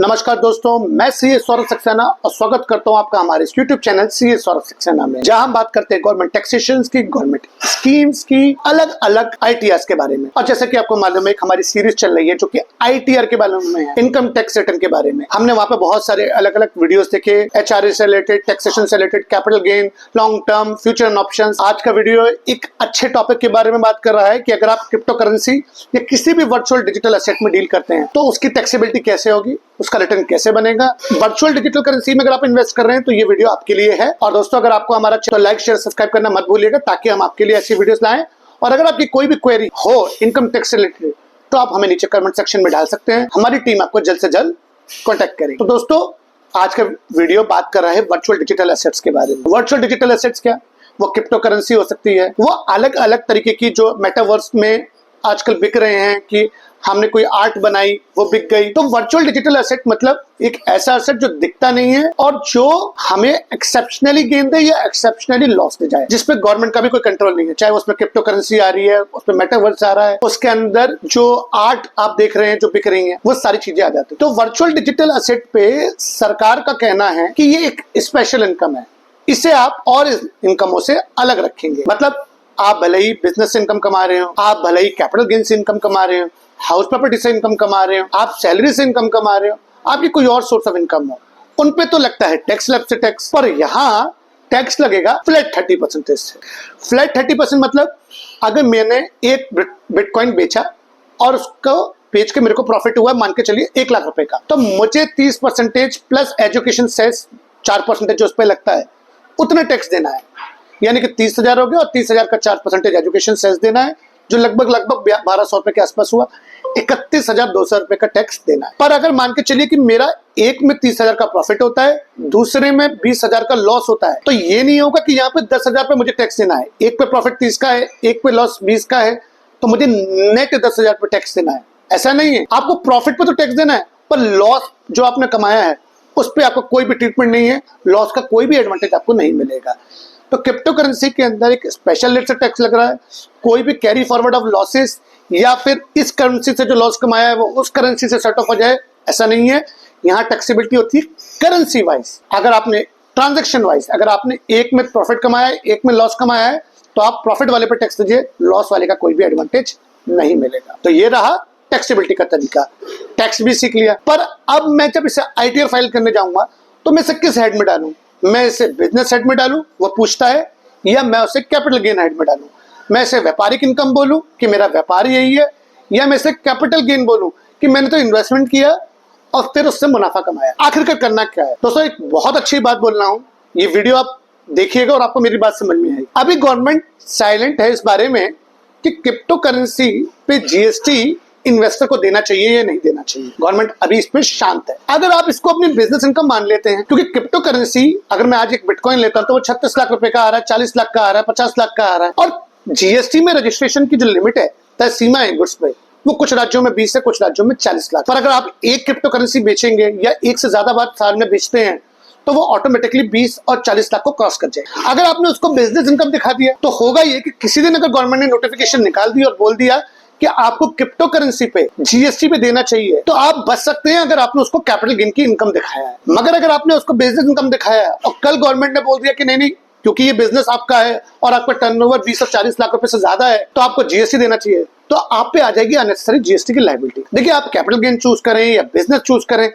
नमस्कार दोस्तों, मैं सीए सौरभ सक्सेना और स्वागत करता हूं आपका हमारे इस YouTube channel CA Saurabh Saxena में, जहां हम बात करते हैं गवर्नमेंट टैक्सेशन की, गवर्नमेंट स्कीम्स की, अलग अलग आईटीआर के बारे में। और जैसे कि आपको मालूम है, हमारी सीरीज चल रही है जो कि आईटीआर के बारे में है, इनकम टैक्स रिटर्न के बारे में। हमने वहां पे बहुत सारे अलग अलग वीडियोस देखे, एचआरए से रिलेटेड, टैक्सेशन से related, capital gain, long term, future and options. आज का वीडियो एक अच्छे टॉपिक के बारे में बात कर रहा है कि अगर आप क्रिप्टो करेंसी या किसी भी वर्चुअल डिजिटल एसेट में डील करते हैं तो उसकी टैक्सेबिलिटी कैसे होगी, उसका रिटर्न कैसे बनेगा। वर्चुअल डिजिटल करेंसी में अगर आप इन्वेस्ट कर रहे हैं तो ये वीडियो आपके लिए है। और दोस्तों, अगर आपको हमारा चैनल लाइक शेयर सब्सक्राइब करना मत भूलिएगा, ताकि हम आपके लिए ऐसी वीडियोस लाएं। और अगर आपकी कोई भी क्वेरी हो इनकम टैक्स से रिलेटेड तो आप हमें नीचे कमेंट सेक्शन में डाल सकते हैं, हमारी टीम आपको जल्द से जल्द कॉन्टेक्ट करेगी। तो दोस्तों, आज का वीडियो बात कर रहा है वर्चुअल डिजिटल एसेट्स के बारे में। वर्चुअल डिजिटल एसेट्स क्या? वो क्रिप्टो करेंसी हो सकती है, वो अलग अलग तरीके की जो मेटावर्स में आजकल बिक रहे हैं कि हमने कोई आर्ट बनाई वो बिक गई। तो वर्चुअल डिजिटल एसेट मतलब एक ऐसा एसेट जो दिखता नहीं है और जो हमें एक्सेप्शनली गेन दे या एक्सेप्शनली लॉस दे जाए, जिसपे गवर्नमेंट का भी कोई कंट्रोल नहीं है। चाहे उसमें क्रिप्टो करेंसी आ रही है, उसमें मेटावर्स आ रहा है, उसके अंदर जो आर्ट आप देख रहे हैं जो बिक रही है, वो सारी चीजें आ जाती है। तो वर्चुअल डिजिटल एसेट पे सरकार का कहना है कि ये एक स्पेशल इनकम है, इसे आप और इनकमों से अलग रखेंगे। मतलब आप भले ही बिजनेस से इनकम कमा रहे हो, आप भले ही कैपिटल गेन से इनकम कमा रहे हो, हाउस प्रॉपर्टी से इनकम कमा रहे हो, आप सैलरी से इनकम कमा रहे हो, आपकी कोई और सोर्स ऑफ इनकम हो, उन पे तो लगता है टैक्स, लैब से टैक्स। पर यहाँ टैक्स लगेगा फ्लैट 30% से। फ्लैट 30% मतलब अगर मैंने एक बिटकॉइन बेचा और उसको बेच के मेरे को प्रॉफिट हुआ, मान के चलिए 1 लाख रुपए का, तो मुझे 30% प्लस एजुकेशन सेस 4% जो उस पर लगता है, उतना टैक्स देना है। यानी कि 30,000 हो गया और 30,000 का 4% एजुकेशन सेस देना है, जो लगभग 1200 रुपए के आसपास हुआ। 31,200 रुपए का टैक्स देना है। पर अगर मान के चलिए कि मेरा एक में 30,000 का प्रॉफिट होता है, दूसरे में 20,000 का लॉस होता है, तो ये नहीं होगा कि यहाँ पे 10,000 पे मुझे टैक्स देना है। एक पे प्रॉफिट 30 का है, एक पे लॉस 20 का है, तो मुझे नेट 10,000 पे टैक्स देना है। ऐसा नहीं है, आपको प्रॉफिट पे तो टैक्स देना है, पर लॉस जो आपने कमाया है उस पर आपको कोई भी ट्रीटमेंट नहीं है, लॉस का कोई भी एडवांटेज आपको नहीं मिलेगा। तो क्रिप्टो करेंसी के अंदर एक स्पेशल रेट से टैक्स लग रहा है। कोई भी कैरी फॉरवर्ड ऑफ लॉसेस या फिर इस करेंसी से जो लॉस कमाया है वो उस करेंसी से सेट ऑफ हो जाए, ऐसा नहीं है। यहाँ टैक्सेबिलिटी होती है करेंसी वाइज। अगर आपने ट्रांजैक्शन वाइज, अगर आपने एक में प्रॉफिट कमाया है, एक में लॉस कमाया है, तो आप प्रॉफिट वाले पे टैक्स दीजिए, लॉस वाले का कोई भी एडवांटेज नहीं मिलेगा। तो ये रहा टैक्सेबिलिटी का तरीका। टैक्स भी सीख लिया। पर अब मैं जब इसे आईटीआर फाइल करने जाऊंगा तो मैं इसे किस हेड में डालूं? मैं इसे बिजनेस हेड में डालूं, वो पूछता है, या मैं उसे कैपिटल गेन हेड में डालूं? मैं इसे व्यापारिक इनकम बोलूं कि मेरा व्यापार यही है, या मैं इसे कैपिटल गेन बोलूं कि मैंने तो इन्वेस्टमेंट किया और फिर उससे मुनाफा कमाया? आखिरकार करना क्या है? दोस्तों, एक बहुत अच्छी बात बोल रहा हूं, ये वीडियो आप देखिएगा और आपको मेरी बात समझ में आएगी। अभी गवर्नमेंट साइलेंट है इस बारे में कि क्रिप्टो करेंसी पे जीएसटी इन्वेस्टर को देना चाहिए या नहीं देना चाहिए। गवर्नमेंट अभी इस पे शांत है। अगर आप इसको अपनी बिजनेस इनकम मान लेते हैं, क्योंकि क्रिप्टो करेंसी अगर मैं आज एक बिटकॉइन लेता हूं तो वो 36 लाख रुपए का आ रहा है, 40 लाख का आ रहा है, 50 लाख का आ रहा है। और जीएसटी में रजिस्ट्रेशन की जो लिमिट है, तय सीमा है गुड्स पे, वो कुछ राज्यों में 20 है, कुछ राज्यों में 40 लाख। पर अगर आप एक क्रिप्टो करेंसी बेचेंगे या एक से ज्यादा बार साल में बेचते हैं तो वो ऑटोमेटिकली 20 और 40 लाख को क्रॉस कर जाए। अगर आपने उसको बिजनेस इनकम दिखा दिया तो होगा ये कि किसी दिन अगर गवर्नमेंट ने नोटिफिकेशन निकाल दी और बोल दिया कि आपको क्रिप्टो करेंसी पे जीएसटी पे देना चाहिए, तो आप बच सकते हैं अगर आपने उसको कैपिटल गेन की इनकम दिखाया है। मगर अगर आपने उसको बिजनेस इनकम दिखाया है और कल गवर्नमेंट ने बोल दिया कि नहीं, क्योंकि ये बिजनेस आपका है और आपका टर्नओवर 20 और 40 लाख रुपए से ज्यादा है, तो आपको जीएसटी देना चाहिए, तो आप पे आ जाएगी अननेसेसरी जीएसटी की लायबिलिटी। देखिए, आप कैपिटल गेन चूज करें या बिजनेस चूज करें,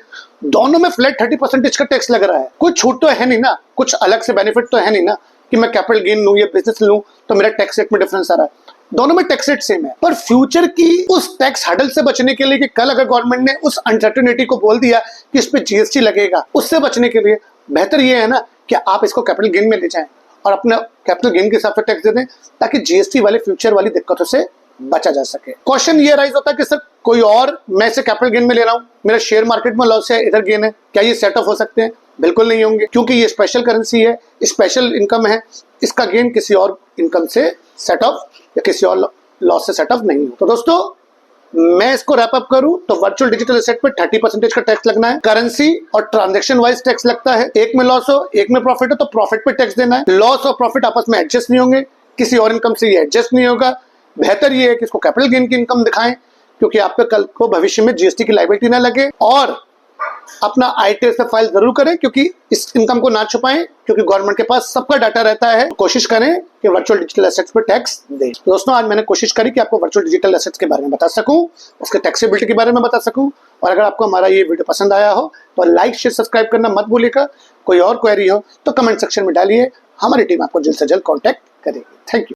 दोनों में फ्लैट 30% का टैक्स लग रहा है। कोई छूट तो है नहीं ना, कुछ अलग से बेनिफिट तो है नहीं ना कि मैं कैपिटल गेन लूं या बिजनेस लूं तो मेरा टैक्स रेट में डिफरेंस आ रहा है। दोनों में टैक्स रेट सेम है। पर फ्यूचर की उस टैक्स हडल से बचने के लिए कि कल अगर गवर्नमेंट ने उस अनसर्टेनिटी को बोल दिया कि इस पे जीएसटी लगेगा, उससे बचने के लिए बेहतर ये है ना कि आप इसको कैपिटल गेन में ले जाएं और अपना कैपिटल गेन के हिसाब से टैक्स दे दें, ताकि जीएसटी वाले फ्यूचर वाली दिक्कतों से बचा जा सके। क्वेश्चन ये राइज होता है कि सर कोई और, मैं इसे कैपिटल गेन में ले रहा हूं, मेरा शेयर मार्केट में लॉस है, इधर गेन है, क्या ये सेट ऑफ हो सकते हैं? बिल्कुल नहीं होंगे, क्योंकि ये स्पेशल करेंसी है, स्पेशल इनकम है, इसका गेन किसी और इनकम से सेट ऑफ या किसी और लॉस से सेट ऑफ नहीं हो। तो दोस्तों, मैं इसको रैप अप करूं तो वर्चुअल डिजिटल एसेट पे 30% का टैक्स लगना है। करेंसी और ट्रांजैक्शन वाइज टैक्स लगता है। एक में लॉस हो, एक में प्रॉफिट हो तो प्रॉफिट पे टैक्स देना है। लॉस और प्रॉफिट आपस में एडजस्ट नहीं होंगे, किसी और इनकम से ये एडजस्ट नहीं होगा। बेहतर ये है कि इसको कैपिटल गेन की इनकम दिखाएं, क्योंकि आपके कल को भविष्य में जीएसटी की लायबिलिटी ना लगे। और अपना ITS में फाइल जरूर करें, क्योंकि इस इनकम को ना छुपाएं, क्योंकि गवर्नमेंट के पास सबका डाटा रहता है। कोशिश करें कि वर्चुअल डिजिटल एसेट्स पे टैक्स दें। दोस्तों, आज मैंने कोशिश करी कि आपको वर्चुअल डिजिटल एसेट्स के बारे में बता सकूं, उसके टैक्सेबिलिटी के बारे में बता सकूं। और अगर आपको हमारा ये वीडियो पसंद आया हो तो लाइक शेयर सब्सक्राइब करना मत भूलिएगा। कोई और क्वेरी हो तो कमेंट सेक्शन में डालिए, हमारी टीम आपको जल्द से जल्द कॉन्टैक्ट करेगी। Thank you.